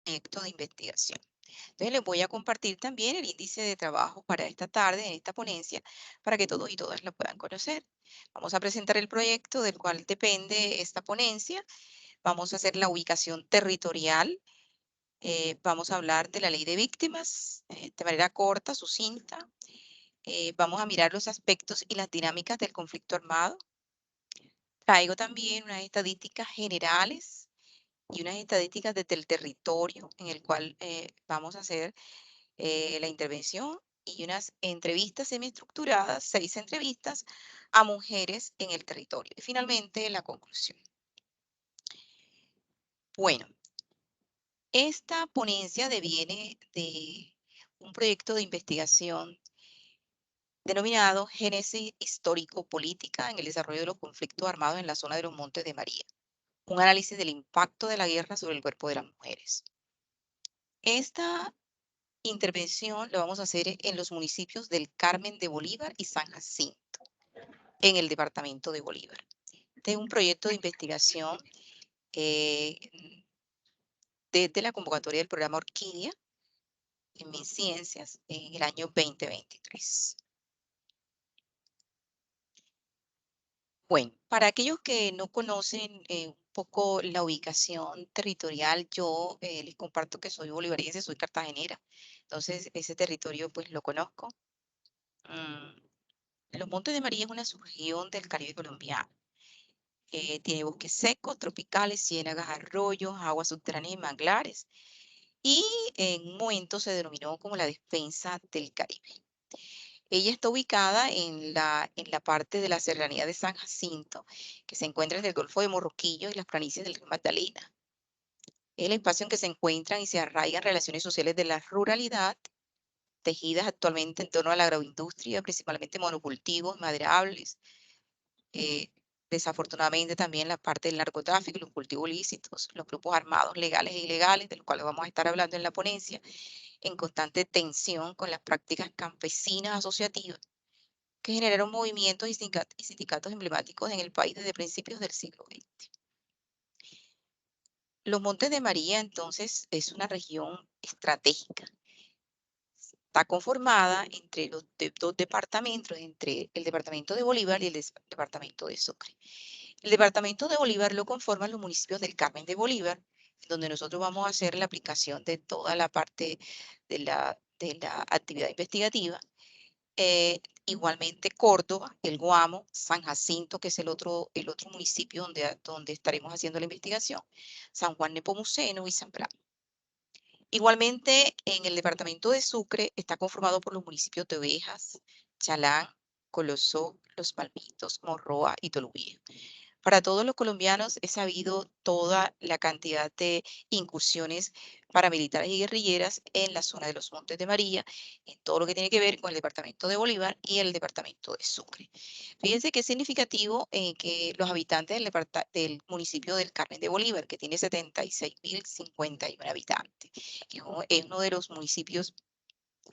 proyecto de investigación. Entonces les voy a compartir también el índice de trabajo para esta tarde en esta ponencia para que todos y todas lo puedan conocer. Vamos a presentar el proyecto del cual depende esta ponencia. Vamos a hacer la ubicación territorial. Vamos a hablar de la ley de víctimas de manera corta, sucinta. Vamos a mirar los aspectos y las dinámicas del conflicto armado. Traigo también unas estadísticas generales y unas estadísticas desde el territorio en el cual vamos a hacer la intervención y unas entrevistas semiestructuradas, 6 entrevistas a mujeres en el territorio. Y finalmente la conclusión. Bueno, esta ponencia deviene de un proyecto de investigación denominado Génesis Histórico-Política en el desarrollo de los conflictos armados en la zona de los Montes de María, un análisis del impacto de la guerra sobre el cuerpo de las mujeres. Esta intervención la vamos a hacer en los municipios del Carmen de Bolívar y San Jacinto, en el departamento de Bolívar. Este es un proyecto de investigación eh, desde la convocatoria del programa Orquídea en Mis Ciencias en el año 2023. Bueno, para aquellos que no conocen un poco la ubicación territorial, yo les comparto que soy bolivariense, soy cartagenera, entonces ese territorio pues lo conozco. Mm, Los Montes de María es una subregión del Caribe colombiano. Tiene bosques secos, tropicales, ciénagas, arroyos, aguas subterráneas y manglares. Y en un momento se denominó como la defensa del Caribe. Ella está ubicada en la parte de la serranía de San Jacinto, que se encuentra entre el Golfo de Morroquillo y las planicies del río Magdalena. Es el espacio en que se encuentran y se arraigan relaciones sociales de la ruralidad, tejidas actualmente en torno a la agroindustria, principalmente monocultivos, maderables. eh, Desafortunadamente también la parte del narcotráfico, los cultivos ilícitos, los grupos armados legales e ilegales, de los cuales vamos a estar hablando en la ponencia, en constante tensión con las prácticas campesinas asociativas que generaron movimientos y sindicatos emblemáticos en el país desde principios del siglo XX. Los Montes de María, entonces, es una región estratégica. Está conformada entre los dos departamentos, entre el departamento de Bolívar y el departamento de Sucre. El departamento de Bolívar lo conforman los municipios del Carmen de Bolívar, donde nosotros vamos a hacer la aplicación de toda la parte de la actividad investigativa. Igualmente Córdoba, el Guamo, San Jacinto, que es el otro municipio donde estaremos haciendo la investigación, San Juan Nepomuceno y San Bravo. Igualmente, en el departamento de Sucre está conformado por los municipios de Ovejas, Chalán, Colosó, Los Palmitos, Morroa y Tolubío. Para todos los colombianos es sabido toda la cantidad de incursiones paramilitares y guerrilleras en la zona de los Montes de María, en todo lo que tiene que ver con el departamento de Bolívar y el departamento de Sucre. Fíjense que es significativo que los habitantes del municipio del Carmen de Bolívar, que tiene 76.051 habitantes, que es uno de los municipios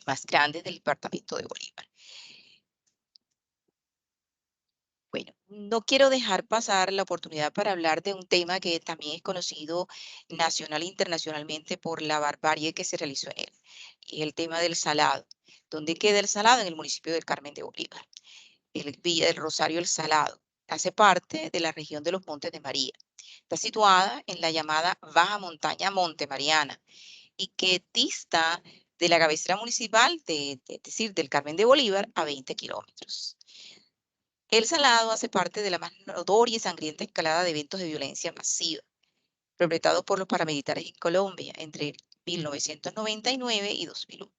más grandes del departamento de Bolívar. Bueno, no quiero dejar pasar la oportunidad para hablar de un tema que también es conocido nacional e internacionalmente por la barbarie que se realizó en él, y el tema del Salado. ¿Dónde queda el Salado? En el municipio del Carmen de Bolívar, el Villa del Rosario El Salado. Hace parte de la región de los Montes de María. Está situada en la llamada Baja Montaña Monte Mariana y que dista de la cabecera municipal, es decir, del Carmen de Bolívar, a 20 kilómetros. El Salado hace parte de la más notoria y sangrienta escalada de eventos de violencia masiva, perpetrados por los paramilitares en Colombia entre 1999 y 2001.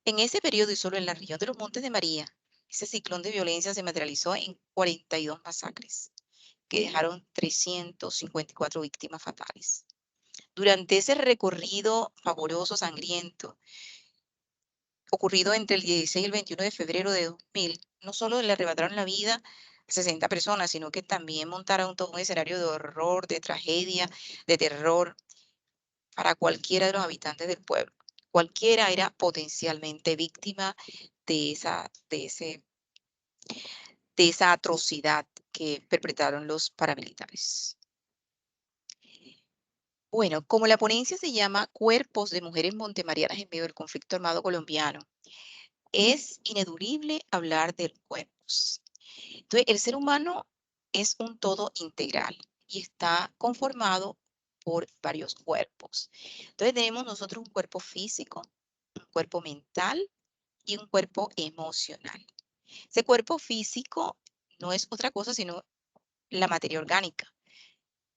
En ese periodo y solo en la región de los Montes de María, ese ciclón de violencia se materializó en 42 masacres, que dejaron 354 víctimas fatales. Durante ese recorrido pavoroso, sangriento, ocurrido entre el 16 y el 21 de febrero de 2000, no solo le arrebataron la vida a 60 personas, sino que también montaron todo un escenario de horror, de tragedia, de terror para cualquiera de los habitantes del pueblo. Cualquiera era potencialmente víctima de esa atrocidad que perpetraron los paramilitares. Bueno, como la ponencia se llama Cuerpos de Mujeres Montemarianas en medio del conflicto armado colombiano, es ineludible hablar de cuerpos. Entonces, el ser humano es un todo integral y está conformado por varios cuerpos. Entonces, tenemos nosotros un cuerpo físico, un cuerpo mental y un cuerpo emocional. Ese cuerpo físico no es otra cosa sino la materia orgánica,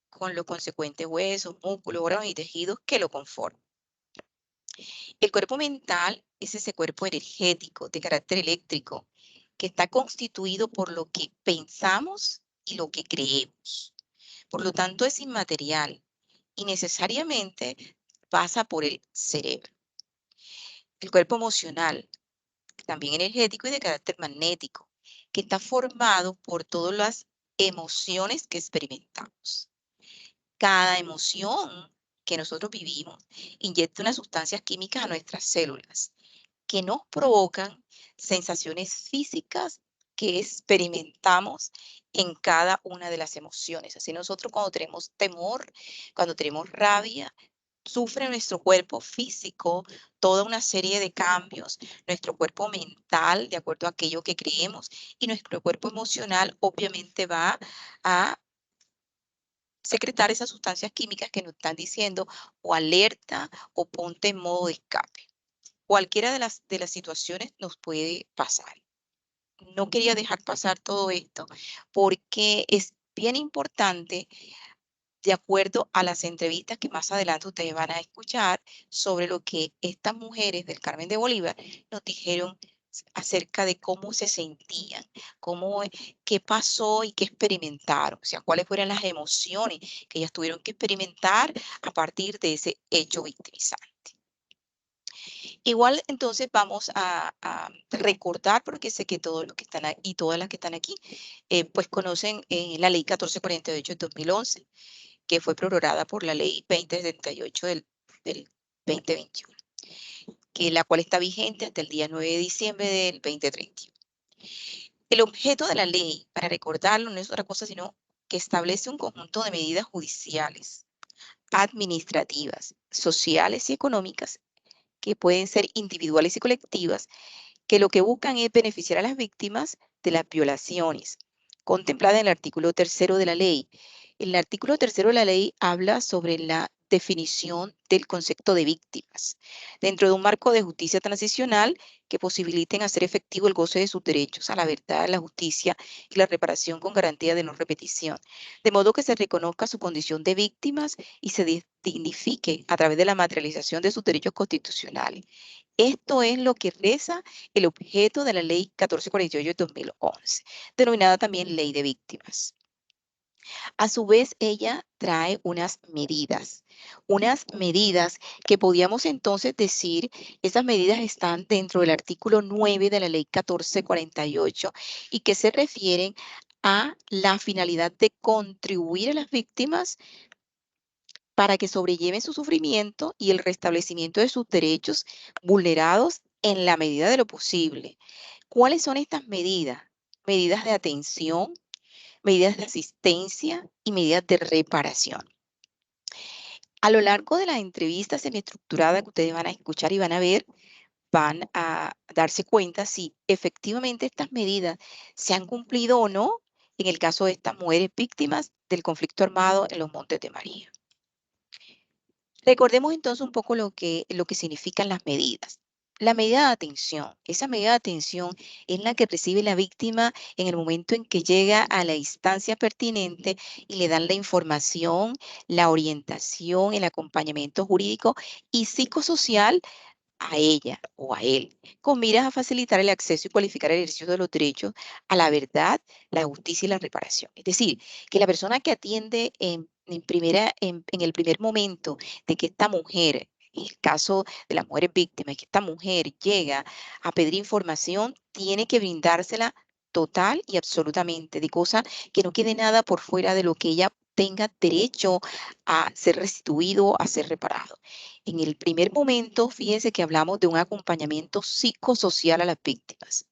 con los consecuentes huesos, músculos, órganos y tejidos que lo conforman. El cuerpo mental es ese cuerpo energético de carácter eléctrico que está constituido por lo que pensamos y lo que creemos. Por lo tanto, es inmaterial y necesariamente pasa por el cerebro. El cuerpo emocional, también energético y de carácter magnético, que está formado por todas las emociones que experimentamos. Cada emoción que nosotros vivimos inyecta unas sustancias químicas a nuestras células que nos provocan sensaciones físicas que experimentamos en cada una de las emociones. Así nosotros cuando tenemos temor, cuando tenemos rabia, sufre nuestro cuerpo físico toda una serie de cambios, nuestro cuerpo mental, de acuerdo a aquello que creemos, y nuestro cuerpo emocional obviamente va a secretar esas sustancias químicas que nos están diciendo o alerta o ponte en modo de escape. Cualquiera de las situaciones nos puede pasar. No quería dejar pasar todo esto porque es bien importante, de acuerdo a las entrevistas que más adelante ustedes van a escuchar, sobre lo que estas mujeres del Carmen de Bolívar nos dijeron acerca de cómo se sentían, cómo, qué pasó y qué experimentaron, o sea, cuáles fueron las emociones que ellas tuvieron que experimentar a partir de ese hecho victimizante. Igual entonces vamos a recordar, porque sé que todos los que están y todas las que están aquí, pues conocen la ley 1448 de 2011, que fue prorrogada por la ley 2078 del 2021, que la cual está vigente hasta el día 9 de diciembre del 2031. El objeto de la ley, para recordarlo, no es otra cosa sino que establece un conjunto de medidas judiciales, administrativas, sociales y económicas que pueden ser individuales y colectivas, que lo que buscan es beneficiar a las víctimas de las violaciones, contemplada en el artículo tercero de la ley. El artículo tercero de la ley habla sobre la definición del concepto de víctimas dentro de un marco de justicia transicional que posibiliten hacer efectivo el goce de sus derechos a la verdad, la justicia y la reparación con garantía de no repetición, de modo que se reconozca su condición de víctimas y se dignifique a través de la materialización de sus derechos constitucionales. Esto es lo que reza el objeto de la Ley 1448 de 2011, denominada también Ley de Víctimas. A su vez, ella trae unas medidas que podíamos entonces decir, esas medidas están dentro del artículo 9 de la Ley 1448 y que se refieren a la finalidad de contribuir a las víctimas para que sobrelleven su sufrimiento y el restablecimiento de sus derechos vulnerados en la medida de lo posible. ¿Cuáles son estas medidas? Medidas de atención, medidas de asistencia y medidas de reparación. A lo largo de la entrevista semiestructurada que ustedes van a escuchar y van a ver, van a darse cuenta si efectivamente estas medidas se han cumplido o no en el caso de estas mujeres víctimas del conflicto armado en los Montes de María. Recordemos entonces un poco lo que significan las medidas. La medida de atención, esa medida de atención es la que recibe la víctima en el momento en que llega a la instancia pertinente y le dan la información, la orientación, el acompañamiento jurídico y psicosocial a ella o a él, con miras a facilitar el acceso y cualificar el ejercicio de los derechos a la verdad, la justicia y la reparación. Es decir, que la persona que atiende en el primer momento de que esta mujer, en el caso de las mujeres víctimas, que esta mujer llega a pedir información, tiene que brindársela total y absolutamente, de cosa que no quede nada por fuera de lo que ella tenga derecho a ser restituido, a ser reparado. En el primer momento, fíjense que hablamos de un acompañamiento psicosocial a las víctimas.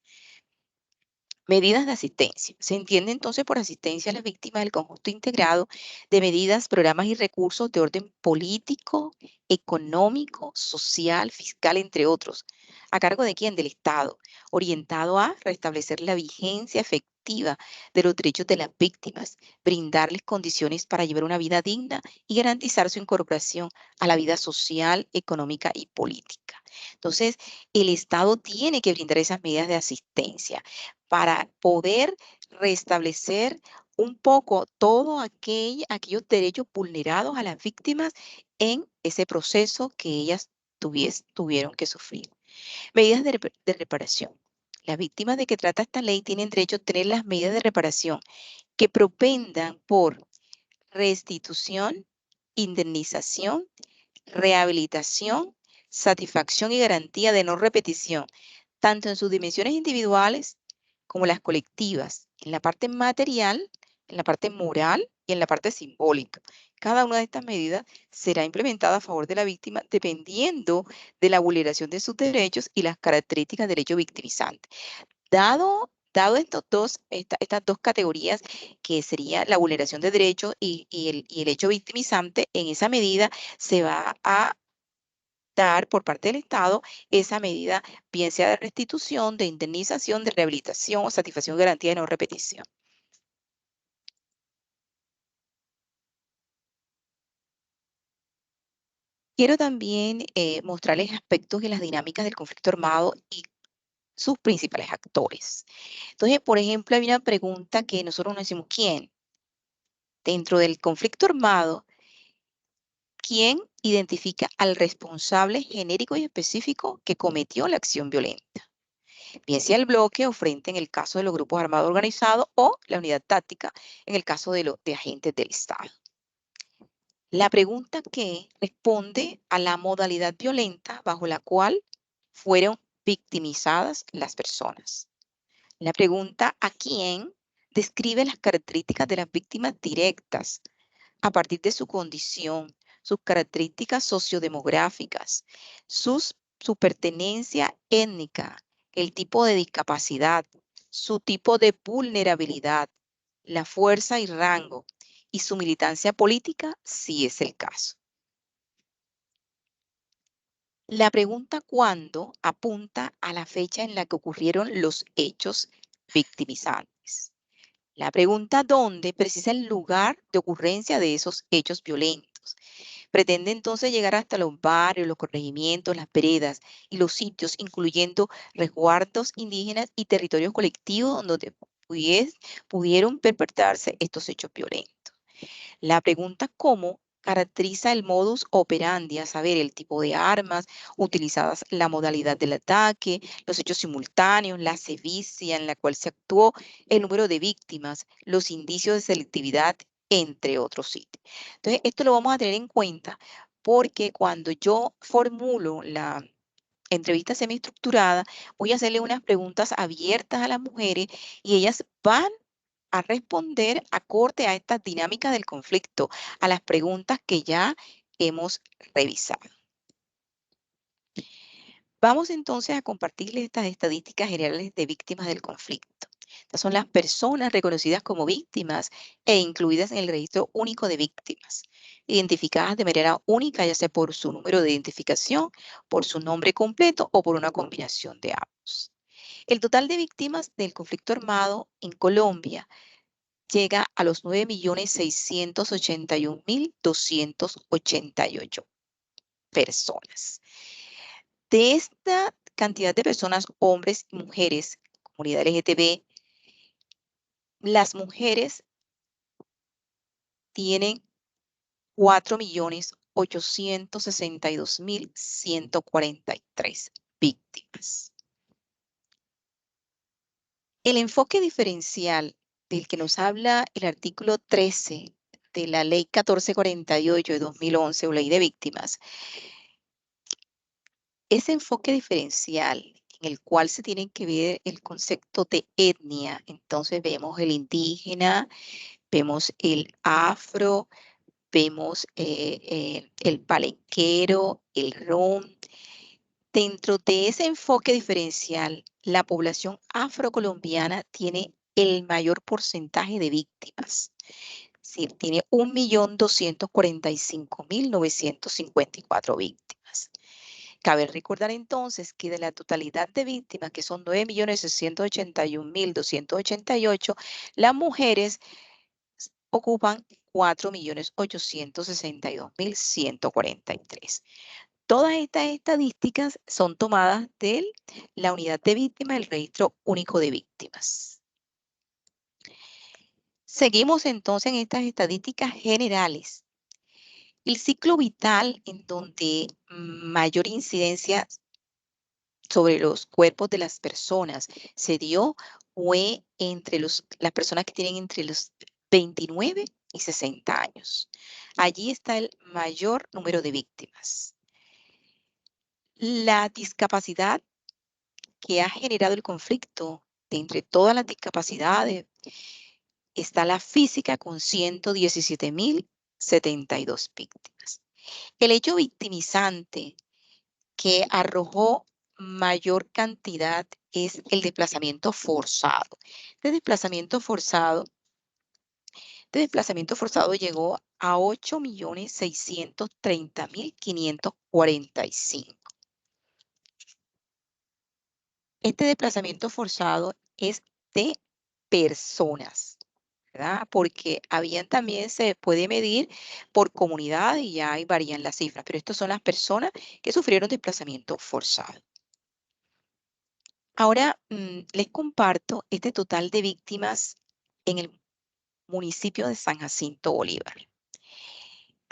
Medidas de asistencia. Se entiende entonces por asistencia a las víctimas del conjunto integrado de medidas, programas y recursos de orden político, económico, social, fiscal, entre otros. ¿A cargo de quién? Del Estado, orientado a restablecer la vigencia efectiva de los derechos de las víctimas, brindarles condiciones para llevar una vida digna y garantizar su incorporación a la vida social, económica y política. Entonces, el Estado tiene que brindar esas medidas de asistencia para poder restablecer un poco todo aquellos derechos vulnerados a las víctimas en ese proceso que ellas tuvieron que sufrir. Medidas de reparación. Las víctimas de que trata esta ley tienen derecho a tener las medidas de reparación que propendan por restitución, indemnización, rehabilitación, satisfacción y garantía de no repetición, tanto en sus dimensiones individuales como las colectivas, en la parte material, en la parte moral y en la parte simbólica. Cada una de estas medidas será implementada a favor de la víctima dependiendo de la vulneración de sus derechos y las características del hecho victimizante. Dado estas dos categorías, que sería la vulneración de derechos y el hecho victimizante, en esa medida se va a dar por parte del Estado esa medida, bien sea de restitución, de indemnización, de rehabilitación o satisfacción de garantía de no repetición. Quiero también mostrarles aspectos de las dinámicas del conflicto armado y sus principales actores. Entonces, por ejemplo, hay una pregunta que nosotros nos decimos, ¿quién? Dentro del conflicto armado, ¿quién identifica al responsable genérico y específico que cometió la acción violenta? Bien sea el bloque o frente en el caso de los grupos armados organizados o la unidad táctica en el caso de agentes del Estado. La pregunta que responde a la modalidad violenta bajo la cual fueron victimizadas las personas. La pregunta a quién describe las características de las víctimas directas a partir de su condición, sus características sociodemográficas, su pertenencia étnica, el tipo de discapacidad, su tipo de vulnerabilidad, la fuerza y rango, y su militancia política, si es el caso. La pregunta cuándo apunta a la fecha en la que ocurrieron los hechos victimizantes. La pregunta dónde precisa el lugar de ocurrencia de esos hechos violentos. Pretende entonces llegar hasta los barrios, los corregimientos, las veredas y los sitios, incluyendo resguardos indígenas y territorios colectivos donde pudieron perpetrarse estos hechos violentos. La pregunta cómo caracteriza el modus operandi, a saber, el tipo de armas utilizadas, la modalidad del ataque, los hechos simultáneos, la sevicia en la cual se actuó, el número de víctimas, los indicios de selectividad, entre otros sitios. Entonces, esto lo vamos a tener en cuenta porque cuando yo formulo la entrevista semiestructurada, voy a hacerle unas preguntas abiertas a las mujeres y ellas van a responder acorde a estas dinámicas del conflicto, a las preguntas que ya hemos revisado. Vamos entonces a compartirles estas estadísticas generales de víctimas del conflicto. Estas son las personas reconocidas como víctimas e incluidas en el registro único de víctimas, identificadas de manera única, ya sea por su número de identificación, por su nombre completo o por una combinación de ambos. El total de víctimas del conflicto armado en Colombia llega a los 9.681.288 personas. De esta cantidad de personas, hombres y mujeres, comunidad LGTB, las mujeres tienen 4.862.143 víctimas. El enfoque diferencial del que nos habla el artículo 13 de la Ley 1448 de 2011 o Ley de Víctimas, ese enfoque diferencial en el cual se tiene que ver el concepto de etnia, entonces vemos el indígena, vemos el afro, vemos el palenquero, el rom, Dentro de ese enfoque diferencial, la población afrocolombiana tiene el mayor porcentaje de víctimas. Sí, tiene 1.245.954 víctimas. Cabe recordar entonces que de la totalidad de víctimas, que son 9.681.288, las mujeres ocupan 4.862.143. Todas estas estadísticas son tomadas de la unidad de víctimas del Registro Único de Víctimas. Seguimos entonces en estas estadísticas generales. El ciclo vital en donde mayor incidencia sobre los cuerpos de las personas se dio fue entre las personas que tienen entre los 29 y 60 años. Allí está el mayor número de víctimas. La discapacidad que ha generado el conflicto de entre todas las discapacidades está la física con 117.072 víctimas. El hecho victimizante que arrojó mayor cantidad es el desplazamiento forzado. Este desplazamiento forzado llegó a 8.630.545. Este desplazamiento forzado es de personas, ¿verdad? Porque habían también, se puede medir por comunidad y ya ahí varían las cifras, pero estas son las personas que sufrieron desplazamiento forzado. Ahora les comparto este total de víctimas en el municipio de San Jacinto Bolívar.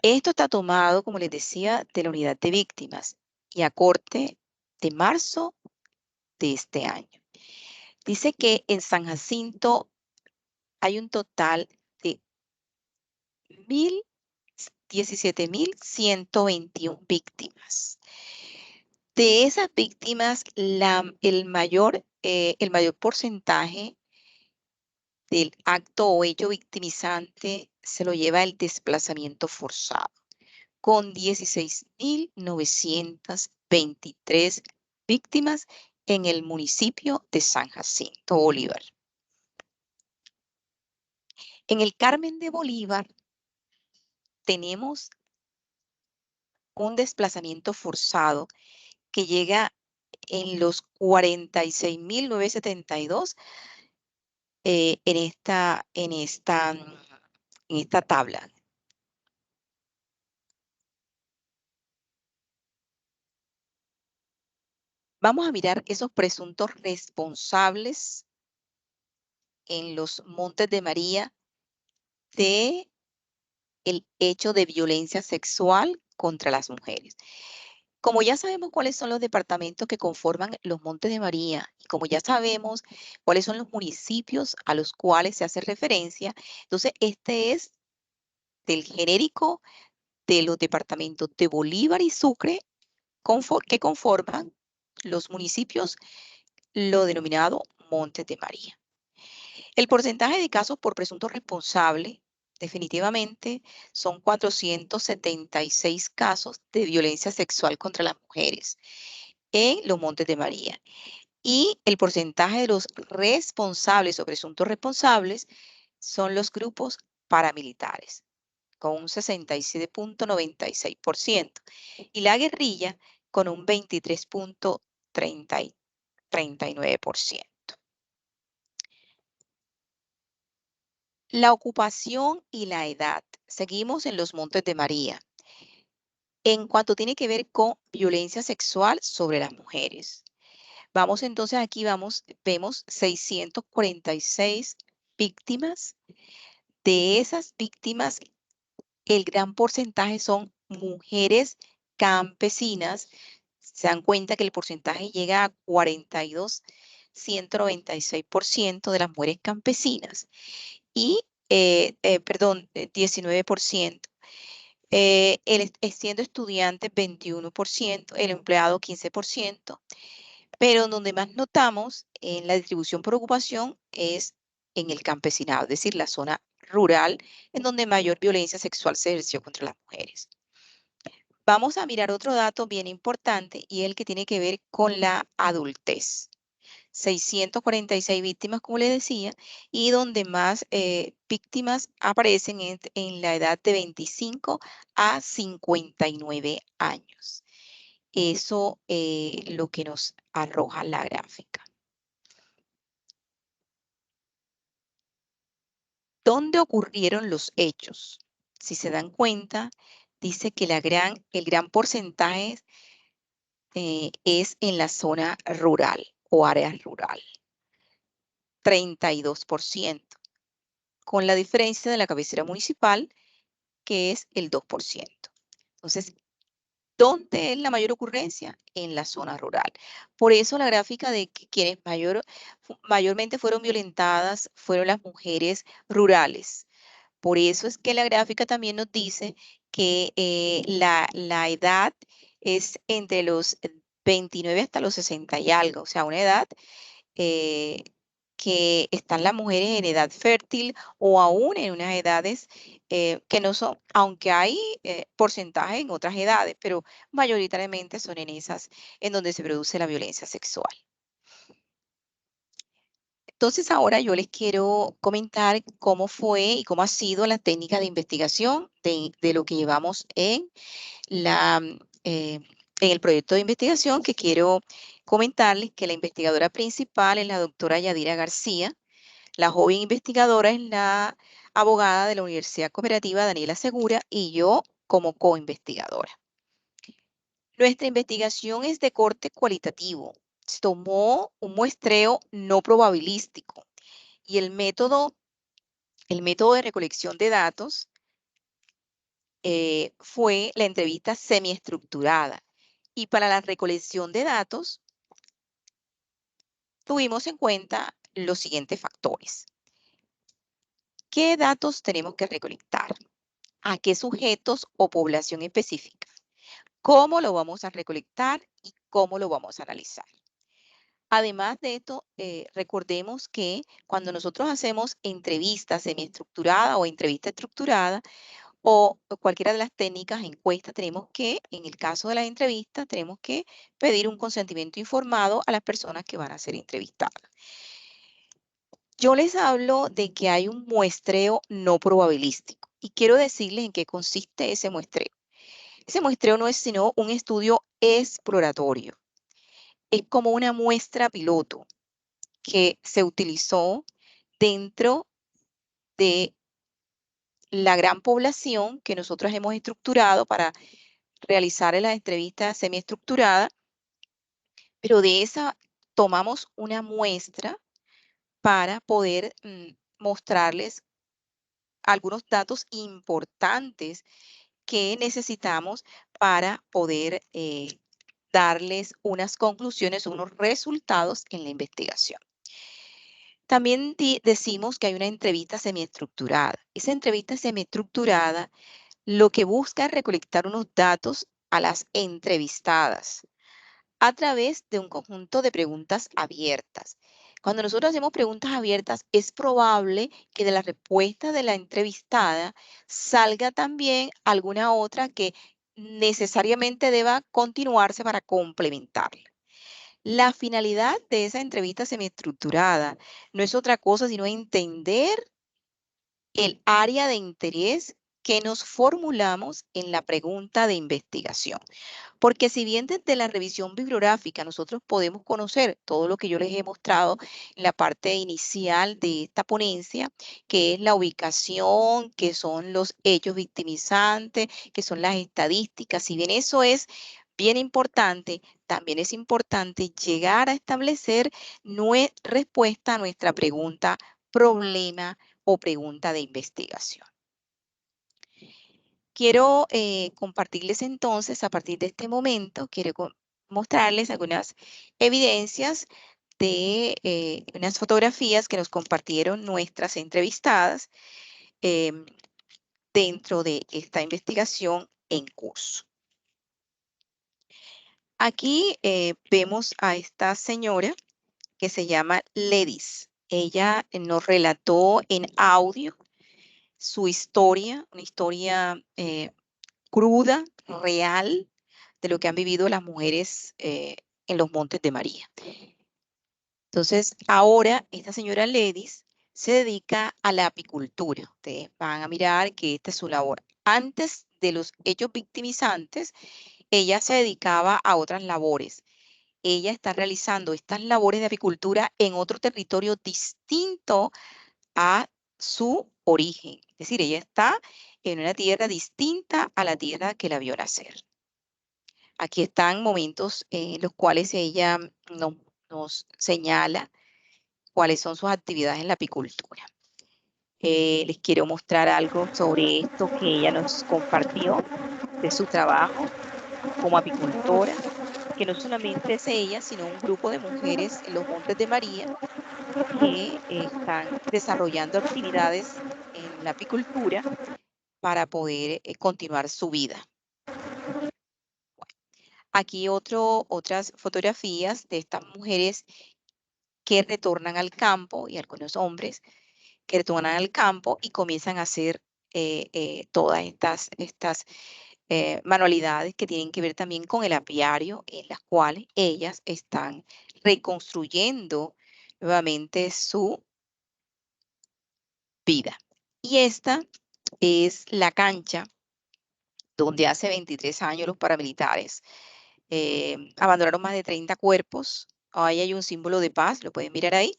Esto está tomado, como les decía, de la unidad de víctimas y a corte de marzo de este año. Dice que en San Jacinto hay un total de 17.121 víctimas. De esas víctimas, el mayor porcentaje del acto o hecho victimizante se lo lleva el desplazamiento forzado, con 16.923 víctimas en el municipio de San Jacinto Bolívar. En el Carmen de Bolívar tenemos un desplazamiento forzado que llega en los 46.972 en esta tabla. Vamos a mirar esos presuntos responsables en los Montes de María de el hecho de violencia sexual contra las mujeres. Como ya sabemos cuáles son los departamentos que conforman los Montes de María y como ya sabemos cuáles son los municipios a los cuales se hace referencia, entonces este es del genérico de los departamentos de Bolívar y Sucre que conforman los municipios, lo denominado Montes de María. El porcentaje de casos por presunto responsable definitivamente son 476 casos de violencia sexual contra las mujeres en los Montes de María. Y el porcentaje de los responsables o presuntos responsables son los grupos paramilitares, con un 67.96%, y la guerrilla con un 23.39%. La ocupación y la edad. Seguimos en los Montes de María. En cuanto tiene que ver con violencia sexual sobre las mujeres. Vamos entonces aquí, vemos 646 víctimas. De esas víctimas, el gran porcentaje son mujeres campesinas. Se dan cuenta que el porcentaje llega a 42.196% de las mujeres campesinas. Y, perdón, 19%. Siendo estudiante, 21%, el empleado, 15%, pero donde más notamos en la distribución por ocupación es en el campesinado, es decir, la zona rural, en donde mayor violencia sexual se ejerció contra las mujeres. Vamos a mirar otro dato bien importante y el que tiene que ver con la adultez. 646 víctimas, como le decía, y donde más víctimas aparecen en la edad de 25 a 59 años. Eso lo que nos arroja la gráfica. ¿Dónde ocurrieron los hechos? Si se dan cuenta, dice que el gran porcentaje es en la zona rural o área rural, 32%, con la diferencia de la cabecera municipal, que es el 2%. Entonces, ¿dónde es la mayor ocurrencia? En la zona rural. Por eso la gráfica de que quienes mayormente fueron violentadas fueron las mujeres rurales. Por eso es que la gráfica también nos dice que la edad es entre los 29 hasta los 60 y algo, o sea, una edad eh, que están las mujeres en edad fértil o aún en unas edades que no son, aunque hay porcentaje en otras edades, pero mayoritariamente son en esas en donde se produce la violencia sexual. Entonces ahora yo les quiero comentar cómo fue y cómo ha sido la técnica de investigación de lo que llevamos en el proyecto de investigación, que quiero comentarles que la investigadora principal es la doctora Yadira García. La joven investigadora es la abogada de la Universidad Cooperativa Daniela Segura y yo como coinvestigadora. Nuestra investigación es de corte cualitativo. Se tomó un muestreo no probabilístico y el método de recolección de datos fue la entrevista semiestructurada. Y para la recolección de datos tuvimos en cuenta los siguientes factores. ¿Qué datos tenemos que recolectar? ¿A qué sujetos o población específica? ¿Cómo lo vamos a recolectar y cómo lo vamos a analizar? Además de esto, recordemos que cuando nosotros hacemos entrevista semiestructurada o entrevista estructurada o cualquiera de las técnicas, encuestas, tenemos que, en el caso de las entrevistas, tenemos que pedir un consentimiento informado a las personas que van a ser entrevistadas. Yo les hablo de que hay un muestreo no probabilístico y quiero decirles en qué consiste ese muestreo. Ese muestreo no es sino un estudio exploratorio. Es como una muestra piloto que se utilizó dentro de la gran población que nosotros hemos estructurado para realizar las entrevistas semiestructuradas, pero de esa tomamos una muestra para poder mostrarles algunos datos importantes que necesitamos para poder darles unas conclusiones, unos resultados en la investigación. También decimos que hay una entrevista semiestructurada. Esa entrevista semiestructurada lo que busca es recolectar unos datos a las entrevistadas a través de un conjunto de preguntas abiertas. Cuando nosotros hacemos preguntas abiertas, es probable que de la respuesta de la entrevistada salga también alguna otra que necesariamente deba continuarse para complementarla. La finalidad de esa entrevista semiestructurada no es otra cosa sino entender el área de interés que nos formulamos en la pregunta de investigación. Porque si bien desde la revisión bibliográfica nosotros podemos conocer todo lo que yo les he mostrado en la parte inicial de esta ponencia, que es la ubicación, que son los hechos victimizantes, que son las estadísticas, si bien eso es bien importante, también es importante llegar a establecer respuesta a nuestra pregunta, problema o pregunta de investigación. Quiero compartirles entonces, a partir de este momento, quiero mostrarles algunas evidencias de unas fotografías que nos compartieron nuestras entrevistadas em, dentro de esta investigación en curso. Aquí vemos a esta señora que se llama Ledis. Ella nos relató en audio su historia, una historia cruda, real, de lo que han vivido las mujeres en los Montes de María. Entonces, ahora esta señora Ledis se dedica a la apicultura. Ustedes van a mirar que esta es su labor. Antes de los hechos victimizantes, ella se dedicaba a otras labores. Ella está realizando estas labores de apicultura en otro territorio distinto a su origen. Es decir, ella está en una tierra distinta a la tierra que la vio nacer. Aquí están momentos en los cuales ella nos señala cuáles son sus actividades en la apicultura. Les quiero mostrar algo sobre esto que ella nos compartió de su trabajo como apicultora, que no solamente es ella, sino un grupo de mujeres en los Montes de María que están desarrollando actividades en la apicultura para poder continuar su vida. Aquí otras fotografías de estas mujeres que retornan al campo y algunos hombres que retornan al campo y comienzan a hacer todas estas manualidades que tienen que ver también con el apiario, en las cuales ellas están reconstruyendo nuevamente su vida. Y esta es la cancha donde hace 23 años los paramilitares abandonaron más de 30 cuerpos. Ahí hay un símbolo de paz, lo pueden mirar ahí.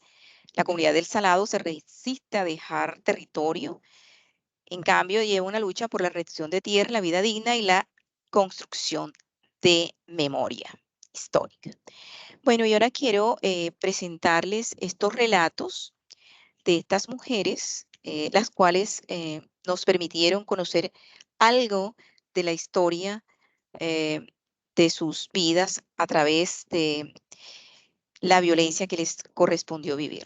La comunidad del Salado se resiste a dejar territorio. En cambio, lleva una lucha por la reducción de tierra, la vida digna y la construcción de memoria histórica. Bueno, y ahora quiero presentarles estos relatos de estas mujeres, las cuales nos permitieron conocer algo de la historia eh, de sus vidas a través de la violencia que les correspondió vivir.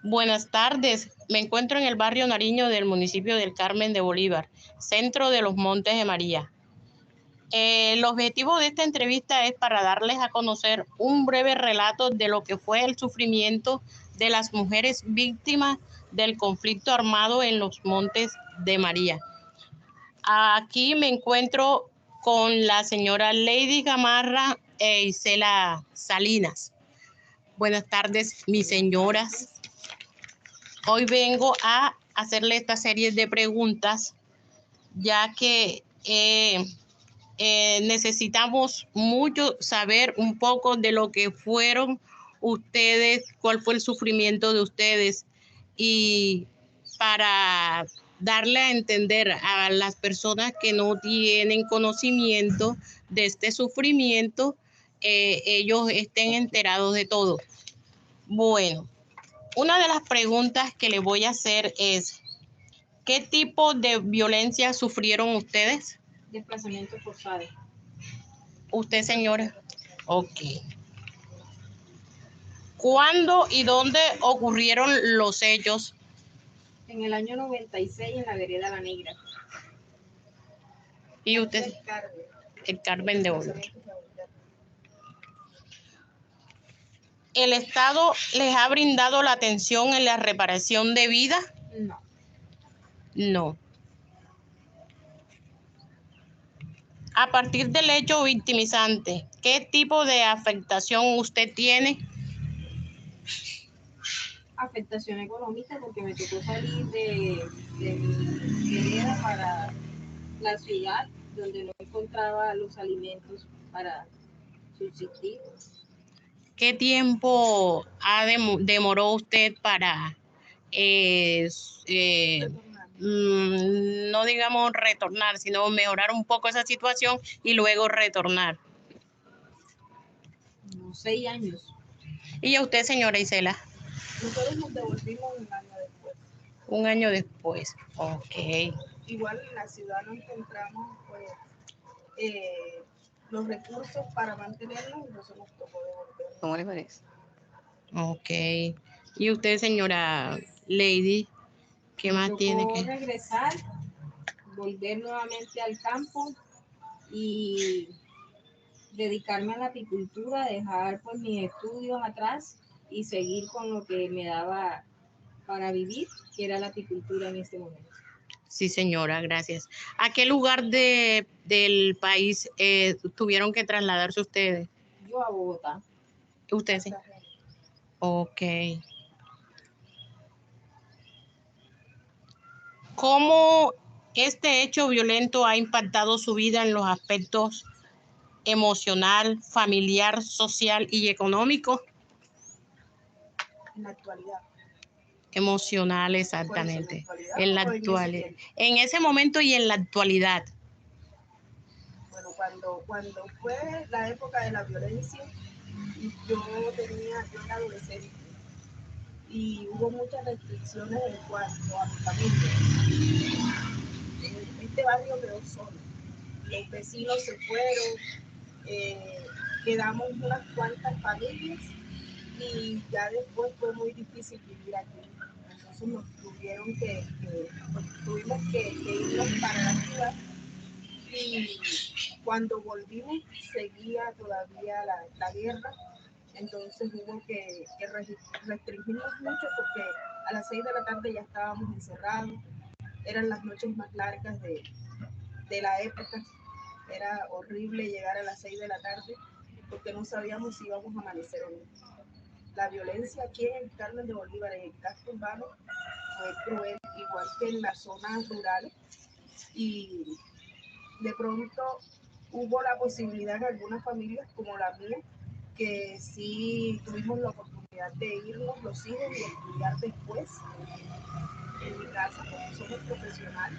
Buenas tardes, me encuentro en el barrio Nariño del municipio del Carmen de Bolívar, centro de los Montes de María. El objetivo de esta entrevista es para darles a conocer un breve relato de lo que fue el sufrimiento de las mujeres víctimas del conflicto armado en los Montes de María. Aquí me encuentro con la señora Lady Gamarra e Isela Salinas. Buenas tardes, mis señoras. Hoy vengo a hacerle esta serie de preguntas, ya que necesitamos mucho saber un poco de lo que fueron ustedes, cuál fue el sufrimiento de ustedes, y para darle a entender a las personas que no tienen conocimiento de este sufrimiento, ellos estén enterados de todo. Bueno, una de las preguntas que le voy a hacer es, ¿qué tipo de violencia sufrieron ustedes? Desplazamiento forzado. ¿Usted, señora? Ok. ¿Cuándo y dónde ocurrieron los hechos? En el año 96 en la vereda La Negra. ¿Y usted? El Carmen de Bolívar. ¿El Estado les ha brindado la atención en la reparación de vida? No. No. A partir del hecho victimizante, ¿qué tipo de afectación usted tiene? Afectación económica porque me tocó salir de mi vereda para la ciudad donde no encontraba los alimentos para subsistir. ¿Qué tiempo demoró usted para, no digamos retornar, sino mejorar un poco esa situación y luego retornar? Unos 6 años. ¿Y a usted, señora Isela? Nosotros nos devolvimos un año después. Un año después. Ok. Igual en la ciudad no encontramos pues, los recursos para mantenernos y nosotros nos tocó devolvernos. ¿Cómo les parece? Ok. ¿Y usted, señora Lady, qué Me más tocó tiene que...? regresar, volver nuevamente al campo y dedicarme a la apicultura, dejar pues mis estudios atrás y seguir con lo que me daba para vivir, que era la apicultura en este momento. Sí, señora, gracias. ¿A qué lugar del país tuvieron que trasladarse ustedes? Yo a Bogotá. ¿Ustedes? Sí. Ok. ¿Cómo este hecho violento ha impactado su vida en los aspectos emocional, familiar, social y económico? En la actualidad. Emocional, exactamente. En la actualidad. En ese momento y en la actualidad. Bueno, cuando fue la época de la violencia, yo era adolescente y hubo muchas restricciones en cuanto a mi familia. Este barrio quedó solo. Los vecinos se fueron, quedamos unas cuantas familias y ya después fue muy difícil vivir aquí. Entonces nos tuvimos que irnos para la ciudad y cuando volvimos seguía todavía la guerra, entonces hubo que restringirnos mucho porque a las 6 de la tarde ya estábamos encerrados, eran las noches más largas de la época, era horrible llegar a las 6 de la tarde porque no sabíamos si íbamos a amanecer o no. La violencia aquí en el Carmen de Bolívar, en el casco urbano, fue cruel, igual que en las zonas rurales, y de pronto hubo la posibilidad en algunas familias como la mía, que sí tuvimos la oportunidad de irnos los hijos y estudiar después en mi casa, porque somos profesionales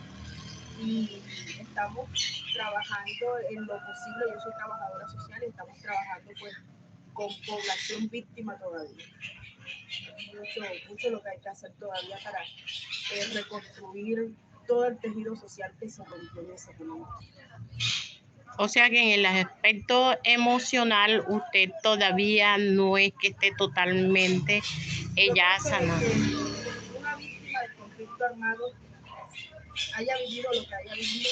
y estamos trabajando en lo posible. Yo soy trabajadora social y estamos trabajando pues con población víctima todavía. Mucho lo que hay que hacer todavía para reconstruir todo el tejido social que se rompió en ese momento. O sea que en el aspecto emocional usted todavía no es que esté totalmente ya sanada. Una víctima del conflicto armado haya vivido lo que haya vivido,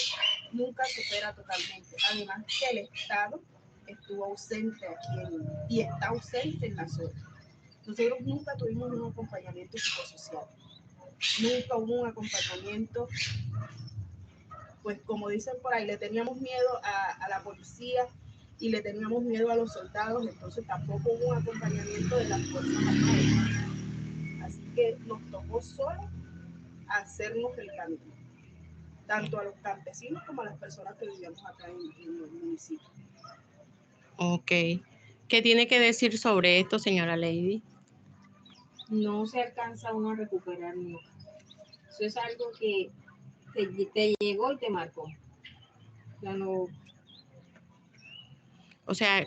nunca supera totalmente. Además que el Estado estuvo ausente aquí y está ausente en la zona. Nosotros nunca tuvimos un acompañamiento psicosocial. Nunca hubo un acompañamiento, pues como dicen por ahí, le teníamos miedo a la policía y le teníamos miedo a los soldados, entonces tampoco hubo un acompañamiento de las Fuerzas Armadas. Así que nos tocó solo hacernos el camino, tanto a los campesinos como a las personas que vivíamos acá en el municipio. Ok. ¿Qué tiene que decir sobre esto, señora Lady? No se alcanza uno a recuperar nunca. Eso es algo que te llegó y te marcó. Ya no. O sea,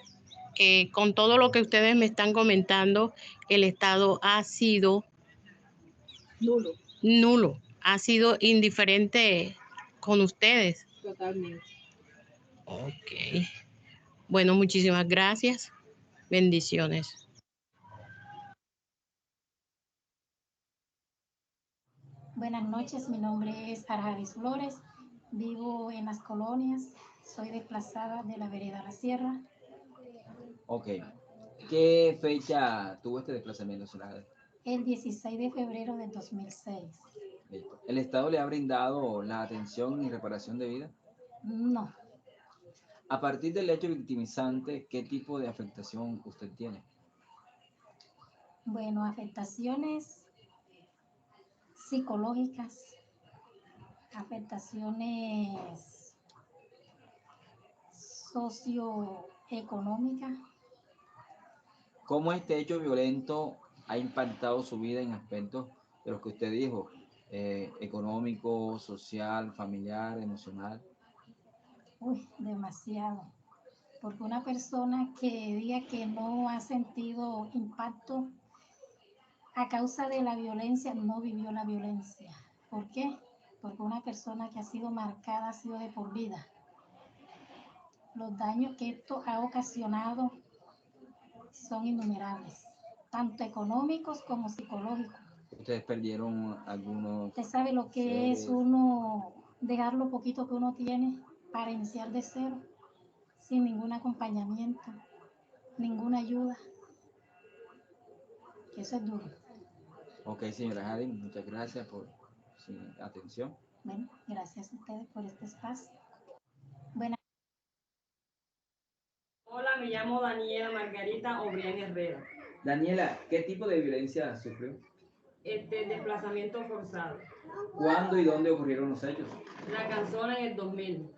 con todo lo que ustedes me están comentando, el Estado ha sido nulo, ha sido indiferente con ustedes. Totalmente. Ok. Bueno, muchísimas gracias. Bendiciones. Buenas noches, mi nombre es Arjadis Flores, vivo en las colonias, soy desplazada de la vereda La Sierra. Ok. ¿Qué fecha tuvo este desplazamiento, señora? El 16 de febrero de 2006. Listo. ¿El Estado le ha brindado la atención y reparación debida? No, A partir del hecho victimizante, ¿qué tipo de afectación usted tiene? bueno, afectaciones psicológicas, afectaciones socioeconómicas. ¿Cómo este hecho violento ha impactado su vida en aspectos de los que usted dijo? Económico, social, familiar, emocional. Uy, demasiado. Porque una persona que diga que no ha sentido impacto a causa de la violencia, no vivió la violencia. ¿Por qué? Porque una persona que ha sido marcada ha sido de por vida. Los daños que esto ha ocasionado son innumerables, tanto económicos como psicológicos. Ustedes perdieron algunos Usted sabe lo que es seres. uno dejar lo poquito que uno tiene para iniciar de cero, sin ningún acompañamiento, ninguna ayuda. Eso es duro. Ok, señora Jadin, muchas gracias por su atención. Bueno, gracias a ustedes por este espacio. Buenas. Hola, me llamo Daniela Margarita Obrián Herrera. Daniela, ¿qué tipo de violencia sufrió? Desplazamiento forzado. ¿Cuándo y dónde ocurrieron los hechos? La canzona en el 2000.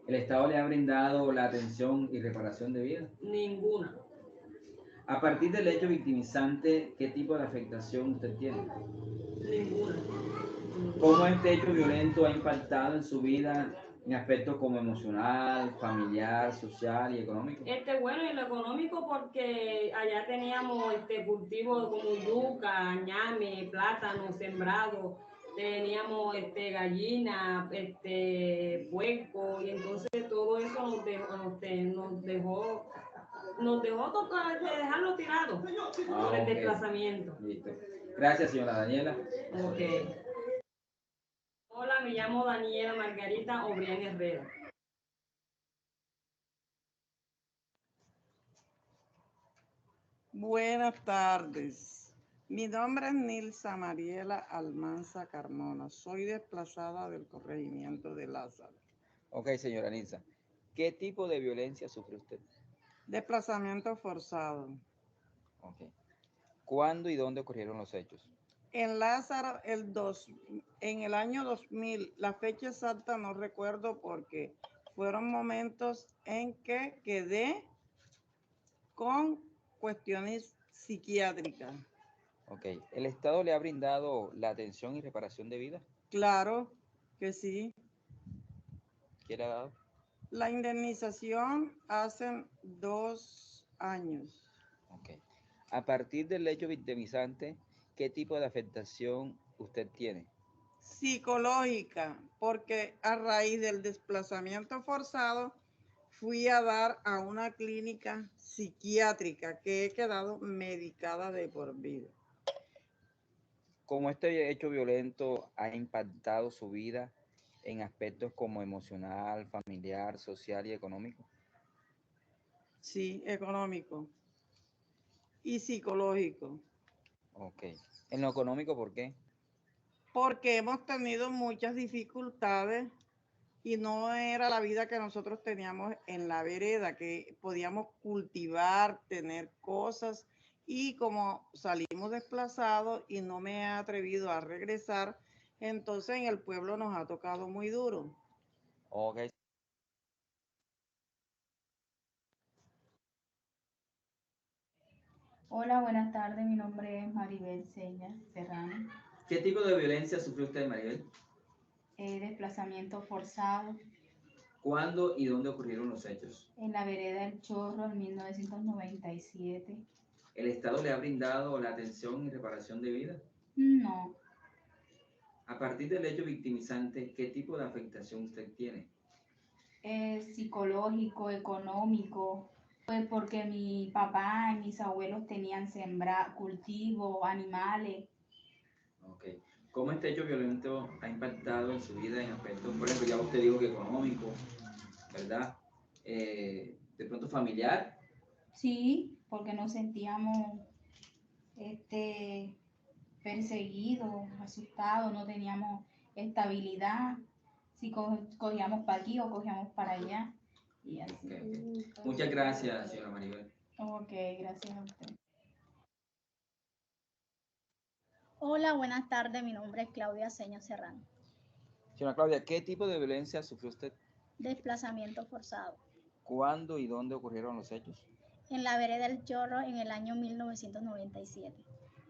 ¿El Estado le ha brindado la atención y reparación debida? Ninguna. A partir del hecho victimizante, ¿qué tipo de afectación usted tiene? Ninguna. ¿Cómo este hecho violento ha impactado en su vida en aspectos como emocional, familiar, social y económico? Bueno, y lo económico porque allá teníamos cultivos como yuca, ñame, plátano, sembrado, teníamos gallinas, puerco, y entonces todo eso nos dejó tocar, dejarlo tirado por el Ok. desplazamiento. Listo. Gracias, señora Daniela. Ok. Hola, me llamo Daniela Margarita Obrián Herrera. Buenas tardes. Mi nombre es Nilsa Mariela Almanza Carmona. Soy desplazada del corregimiento de Lázaro. Ok, señora Nilsa. ¿Qué tipo de violencia sufre usted? Desplazamiento forzado. Ok. ¿Cuándo y dónde ocurrieron los hechos? En Lázaro, en el año 2000, la fecha exacta no recuerdo porque fueron momentos en que quedé con cuestiones psiquiátricas. Ok. ¿El Estado le ha brindado la atención y reparación debida? Claro que sí. ¿Qué le ha dado? La indemnización hace 2 años. Ok. A partir del hecho victimizante, ¿qué tipo de afectación usted tiene? Psicológica, porque a raíz del desplazamiento forzado fui a dar a una clínica psiquiátrica que he quedado medicada de por vida. ¿Cómo este hecho violento ha impactado su vida en aspectos como emocional, familiar, social y económico? Sí, económico y psicológico. Ok. En lo económico, ¿por qué? Porque hemos tenido muchas dificultades y no era la vida que nosotros teníamos en la vereda, que podíamos cultivar, tener cosas, y como salimos desplazados y no me he atrevido a regresar, entonces en el pueblo nos ha tocado muy duro. Ok. Hola, buenas tardes. Mi nombre es Maribel Seña Serrano. ¿Qué tipo de violencia sufrió usted, Maribel? Desplazamiento forzado ¿Cuándo y dónde ocurrieron los hechos? en la vereda El Chorro en 1997. ¿El Estado le ha brindado la atención y reparación debida? No, A partir del hecho victimizante, ¿qué tipo de afectación usted tiene? psicológico, económico, pues porque mi papá y mis abuelos tenían cultivo, animales. Ok. ¿Cómo este hecho violento ha impactado en su vida en aspectos, por ejemplo, ya usted dijo que económico, ¿verdad? De pronto familiar. Sí, porque nos sentíamos perseguidos, asustados, no teníamos estabilidad, si cogíamos para aquí o cogíamos para allá, y así. Ok. Muchas gracias, señora Maribel. Ok, gracias a usted. Hola, buenas tardes. Mi nombre es Claudia Seña Serrano. Señora Claudia, ¿qué tipo de violencia sufrió usted? Desplazamiento forzado. ¿Cuándo y dónde ocurrieron los hechos? En la vereda del Chorro en el año 1997.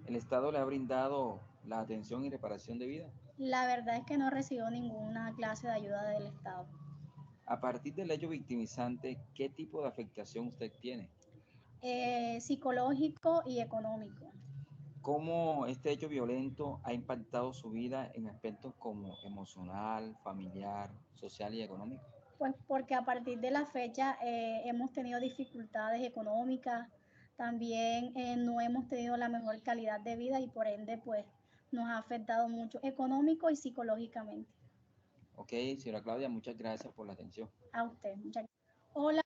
¿El Estado le ha brindado la atención y reparación debida? La verdad es que no recibió ninguna clase de ayuda del Estado. A partir del hecho victimizante, ¿qué tipo de afectación usted tiene? Psicológico y económico. ¿Cómo este hecho violento ha impactado su vida en aspectos como emocional, familiar, social y económico? Pues porque a partir de la fecha hemos tenido dificultades económicas, también no hemos tenido la mejor calidad de vida y por ende pues nos ha afectado mucho económico y psicológicamente. Ok, señora Claudia, muchas gracias por la atención. A usted, muchas gracias. Hola.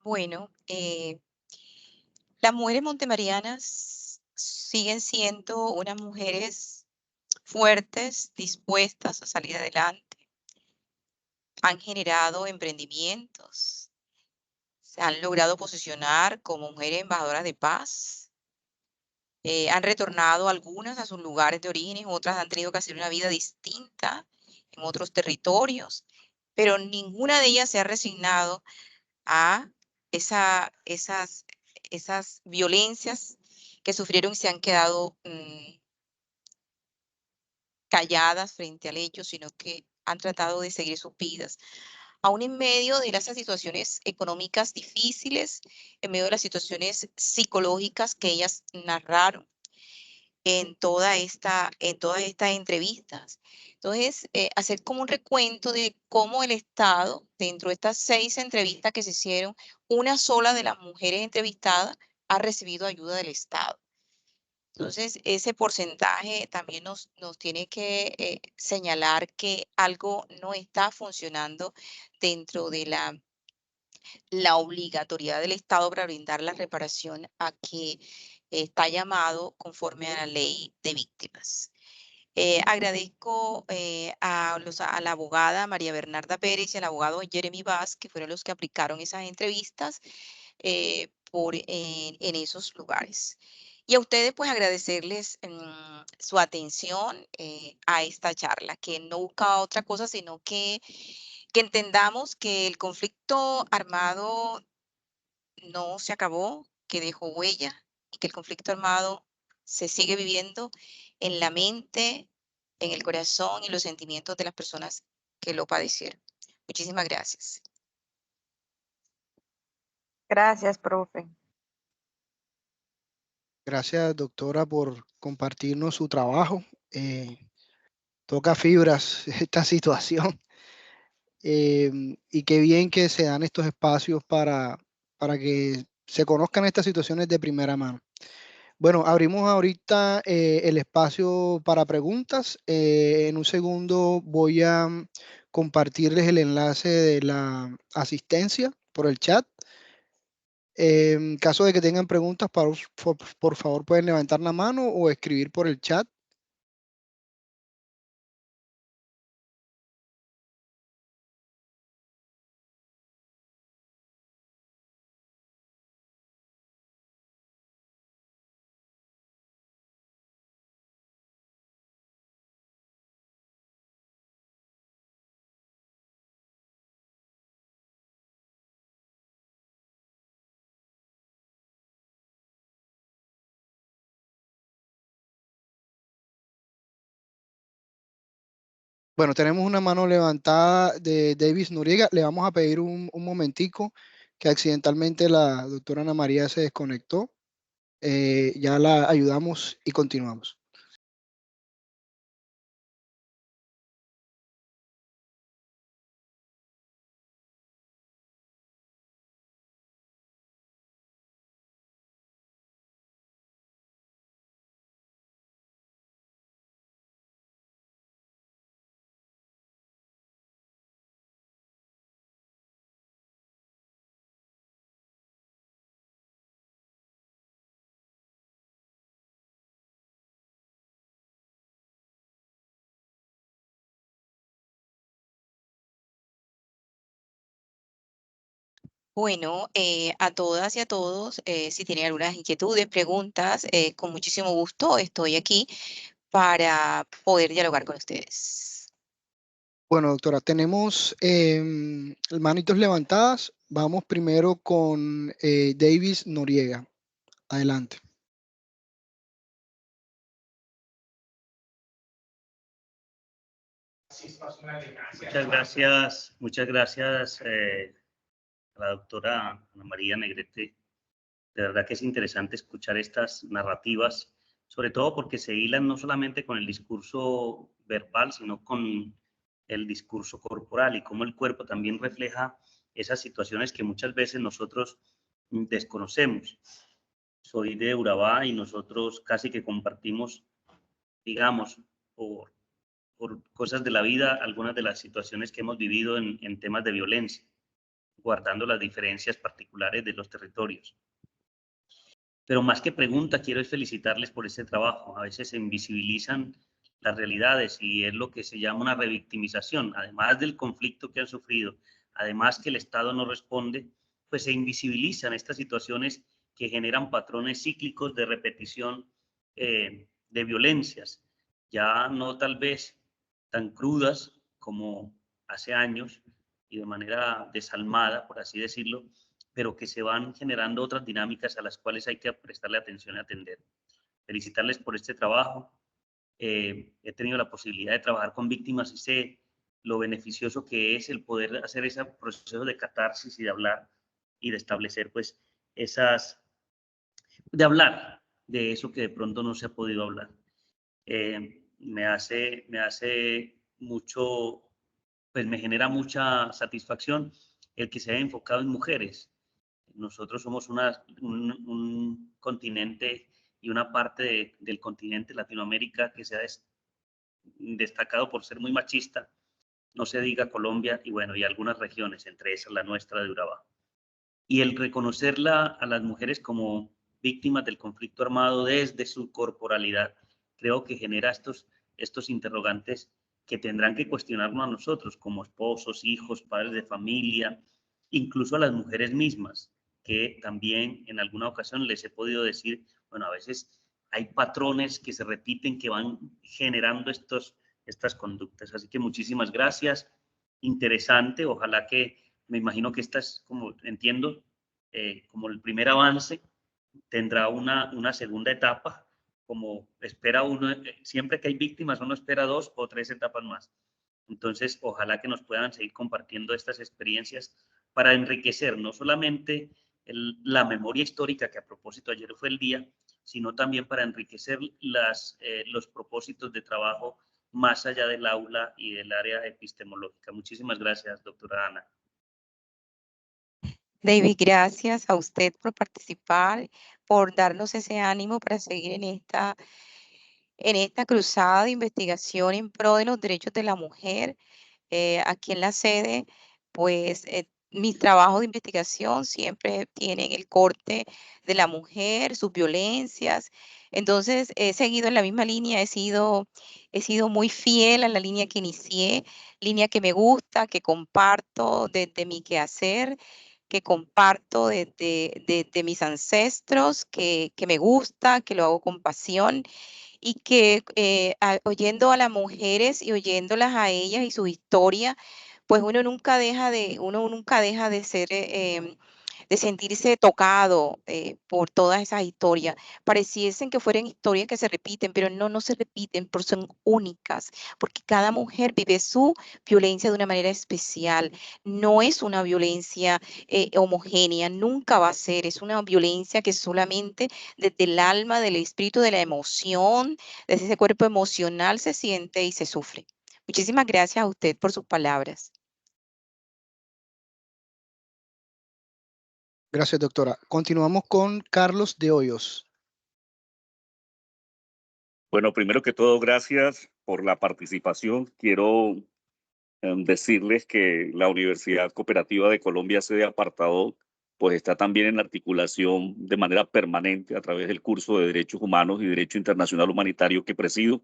Bueno, las mujeres montemarianas siguen siendo unas mujeres fuertes, dispuestas a salir adelante. Han generado emprendimientos, se han logrado posicionar como mujeres embajadoras de paz. Han retornado algunas a sus lugares de origen, otras han tenido que hacer una vida distinta en otros territorios, pero ninguna de ellas se ha resignado a esas violencias que sufrieron y se han quedado calladas frente al hecho, sino que han tratado de seguir sus vidas. Aún en medio de esas situaciones económicas difíciles, en medio de las situaciones psicológicas que ellas narraron en todas estas entrevistas. Entonces, hacer como un recuento de cómo el Estado, dentro de estas 6 entrevistas que se hicieron, una sola de las mujeres entrevistadas ha recibido ayuda del Estado. Entonces, ese porcentaje también nos tiene que señalar que algo no está funcionando dentro de la obligatoriedad del Estado para brindar la reparación a que está llamado conforme a la ley de víctimas. Agradezco a la abogada María Bernarda Pérez y al abogado Jeremy Vaz, que fueron los que aplicaron esas entrevistas en esos lugares. Y a ustedes, pues agradecerles su atención a esta charla, que no busca otra cosa, sino que entendamos que el conflicto armado no se acabó, que dejó huella y que el conflicto armado se sigue viviendo en la mente, en el corazón y los sentimientos de las personas que lo padecieron. Muchísimas gracias. Gracias, profe. Gracias, doctora, por compartirnos su trabajo. Toca fibras esta situación. Y qué bien que se dan estos espacios para que se conozcan estas situaciones de primera mano. Bueno, abrimos ahorita el espacio para preguntas. En un segundo voy a compartirles el enlace de la asistencia por el chat. En caso de que tengan preguntas, por favor pueden levantar la mano o escribir por el chat. Bueno, tenemos una mano levantada de Davis Noriega. Le vamos a pedir un momentico que accidentalmente la doctora Ana María se desconectó. Ya la ayudamos y continuamos. Bueno, a todas y a todos, si tienen algunas inquietudes, preguntas, con muchísimo gusto estoy aquí para poder dialogar con ustedes. Bueno, doctora, tenemos manitos levantadas. Vamos primero con Davis Noriega. Adelante. Muchas gracias a la doctora Ana María Negrete. De verdad que es interesante escuchar estas narrativas, sobre todo porque se hilan no solamente con el discurso verbal, sino con el discurso corporal y cómo el cuerpo también refleja esas situaciones que muchas veces nosotros desconocemos. Soy de Urabá y nosotros casi que compartimos, digamos, por cosas de la vida, algunas de las situaciones que hemos vivido en temas de violencia, guardando las diferencias particulares de los territorios. Pero más que pregunta, quiero felicitarles por este trabajo. A veces se invisibilizan las realidades y es lo que se llama una revictimización. Además del conflicto que han sufrido, además que el Estado no responde, pues se invisibilizan estas situaciones que generan patrones cíclicos de repetición de violencias, ya no tal vez tan crudas como hace años y de manera desalmada, por así decirlo, pero que se van generando otras dinámicas a las cuales hay que prestarle atención y atender. Felicitarles por este trabajo. He tenido la posibilidad de trabajar con víctimas y sé lo beneficioso que es el poder hacer ese proceso de catarsis y de hablar y de establecer pues de hablar de eso que de pronto no se ha podido hablar. Me hace mucho, pues me genera mucha satisfacción el que se haya enfocado en mujeres. Nosotros somos un continente y una parte del continente Latinoamérica que se ha destacado por ser muy machista, no se diga Colombia y bueno, y algunas regiones, entre esas la nuestra de Urabá. Y el reconocerla a las mujeres como víctimas del conflicto armado desde su corporalidad, creo que genera estos interrogantes que tendrán que cuestionarnos a nosotros como esposos, hijos, padres de familia, incluso a las mujeres mismas, que también en alguna ocasión les he podido decir, bueno, a veces hay patrones que se repiten que van generando estas conductas. Así que muchísimas gracias. Interesante, ojalá que, me imagino que esta es, como entiendo, como el primer avance, tendrá una segunda etapa, como espera uno, siempre que hay víctimas uno espera 2 o 3 etapas más. Entonces, ojalá que nos puedan seguir compartiendo estas experiencias para enriquecer no solamente la memoria histórica, que a propósito ayer fue el día, sino también para enriquecer los propósitos de trabajo más allá del aula y del área epistemológica. Muchísimas gracias, doctora Ana. David, gracias a usted por participar, por darnos ese ánimo para seguir en esta cruzada de investigación en pro de los derechos de la mujer. Aquí en la sede, pues mis trabajos de investigación siempre tienen el corte de la mujer, sus violencias. Entonces, he seguido en la misma línea, he sido muy fiel a la línea que inicié, línea que me gusta, que comparto desde mi quehacer, que comparto de mis ancestros, que me gusta, que lo hago con pasión y que oyendo a las mujeres y oyéndolas a ellas y su historia, pues uno nunca deja de ser, de sentirse tocado por todas esas historias. Pareciesen que fueran historias que se repiten, pero no se repiten, porque son únicas, porque cada mujer vive su violencia de una manera especial. No es una violencia homogénea, nunca va a ser, es una violencia que solamente desde el alma, del espíritu, de la emoción, desde ese cuerpo emocional se siente y se sufre. Muchísimas gracias a usted por sus palabras. Gracias, doctora. Continuamos con Carlos de Hoyos. Bueno, primero que todo, gracias por la participación. Quiero decirles que la Universidad Cooperativa de Colombia, sede Apartadó, pues está también en articulación de manera permanente a través del curso de Derechos Humanos y Derecho Internacional Humanitario que presido.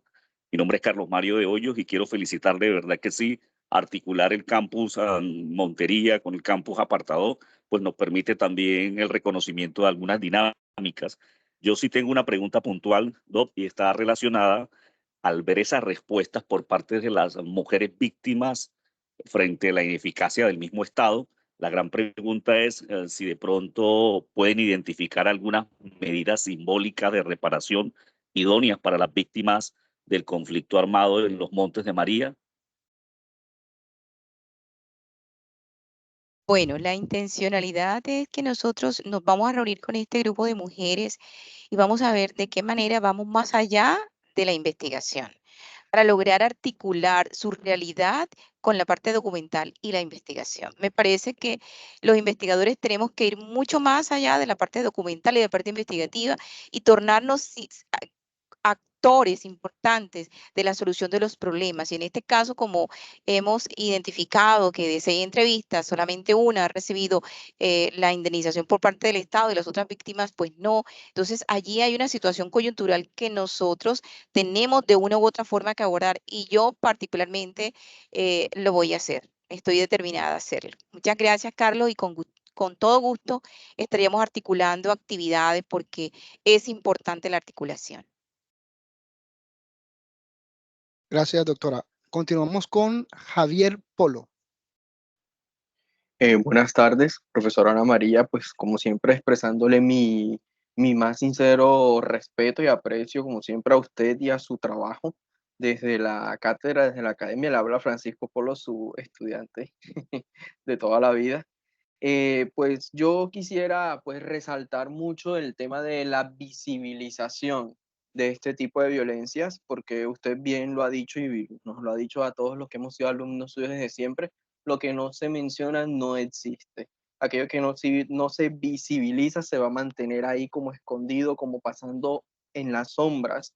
Mi nombre es Carlos Mario de Hoyos y quiero felicitarle, de verdad que sí, articular el campus Montería con el campus Apartadó, pues nos permite también el reconocimiento de algunas dinámicas. Yo sí tengo una pregunta puntual, Doc, y está relacionada al ver esas respuestas por parte de las mujeres víctimas frente a la ineficacia del mismo Estado. La gran pregunta es si de pronto pueden identificar algunas medidas simbólicas de reparación idóneas para las víctimas del conflicto armado en los Montes de María. Bueno, la intencionalidad es que nosotros nos vamos a reunir con este grupo de mujeres y vamos a ver de qué manera vamos más allá de la investigación para lograr articular su realidad con la parte documental y la investigación. Me parece que los investigadores tenemos que ir mucho más allá de la parte documental y de la parte investigativa y tornarnos actores importantes de la solución de los problemas. Y en este caso, como hemos identificado que de 6 entrevistas, solamente una ha recibido la indemnización por parte del Estado y las otras víctimas, pues no. Entonces, allí hay una situación coyuntural que nosotros tenemos de una u otra forma que abordar y yo particularmente lo voy a hacer. Estoy determinada a hacerlo. Muchas gracias, Carlos, y con todo gusto estaríamos articulando actividades porque es importante la articulación. Gracias, doctora. Continuamos con Javier Polo. Buenas tardes, profesora Ana María, pues como siempre expresándole mi más sincero respeto y aprecio, como siempre, a usted y a su trabajo. Desde la cátedra, desde la academia, le habla Francisco Polo, su estudiante de toda la vida. Pues yo quisiera pues resaltar mucho el tema de la visibilización de este tipo de violencias, porque usted bien lo ha dicho y nos lo ha dicho a todos los que hemos sido alumnos suyos desde siempre, lo que no se menciona no existe. Aquello que no se visibiliza se va a mantener ahí como escondido, como pasando en las sombras,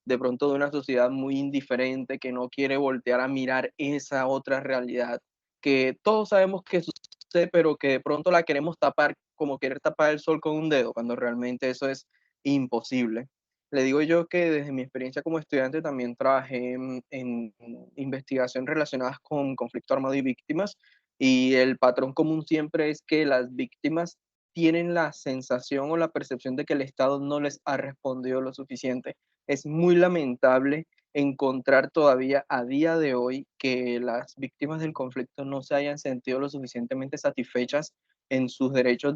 de pronto de una sociedad muy indiferente que no quiere voltear a mirar esa otra realidad que todos sabemos que sucede, pero que de pronto la queremos tapar como querer tapar el sol con un dedo, cuando realmente eso es imposible. Le digo yo que desde mi experiencia como estudiante también trabajé en investigación relacionadas con conflicto armado y víctimas, y el patrón común siempre es que las víctimas tienen la sensación o la percepción de que el Estado no les ha respondido lo suficiente. Es muy lamentable encontrar todavía a día de hoy que las víctimas del conflicto no se hayan sentido lo suficientemente satisfechas en sus derechos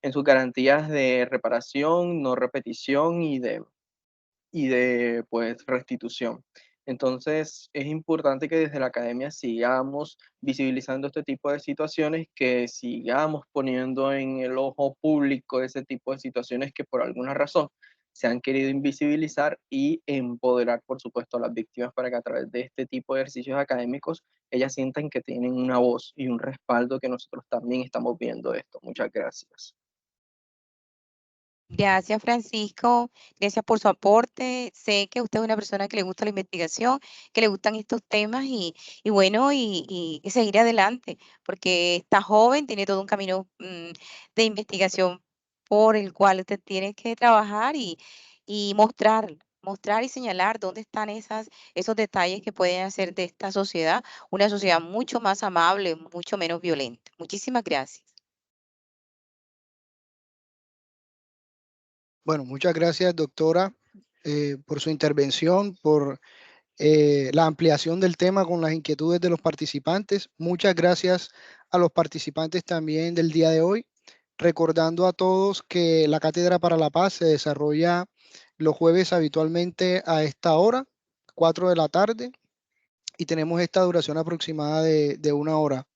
en sus garantías de reparación, no repetición y de pues restitución. Entonces es importante que desde la academia sigamos visibilizando este tipo de situaciones, que sigamos poniendo en el ojo público ese tipo de situaciones que por alguna razón se han querido invisibilizar, y empoderar, por supuesto, a las víctimas para que a través de este tipo de ejercicios académicos ellas sientan que tienen una voz y un respaldo, que nosotros también estamos viendo esto. Muchas gracias. Gracias, Francisco. Gracias por su aporte. Sé que usted es una persona que le gusta la investigación, que le gustan estos temas y bueno, y seguir adelante, porque está joven, tiene todo un camino de investigación por el cual usted tiene que trabajar y mostrar y señalar dónde están esos detalles que pueden hacer de esta sociedad una sociedad mucho más amable, mucho menos violenta. Muchísimas gracias. Bueno, muchas gracias, doctora, por su intervención, por la ampliación del tema con las inquietudes de los participantes. Muchas gracias a los participantes también del día de hoy, recordando a todos que la Cátedra para la Paz se desarrolla los jueves habitualmente a esta hora, 4 de la tarde, y tenemos esta duración aproximada de 1 hora.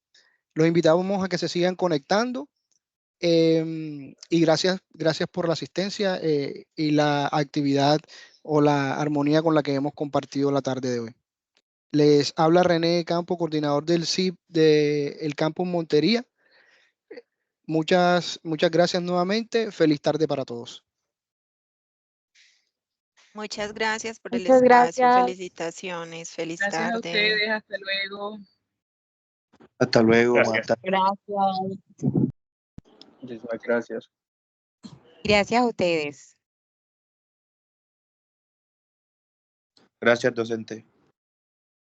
Los invitamos a que se sigan conectando. Y gracias por la asistencia y la actividad o la armonía con la que hemos compartido la tarde de hoy. Les habla René Campo, coordinador del CIP del Campus Montería. Muchas gracias nuevamente. Feliz tarde para todos. Muchas gracias por el Muchas espacio. gracias. Felicitaciones. Feliz Gracias a tarde. ustedes. Hasta luego. Hasta luego. Gracias. Gracias. Muchísimas gracias. Gracias a ustedes. Gracias, docente.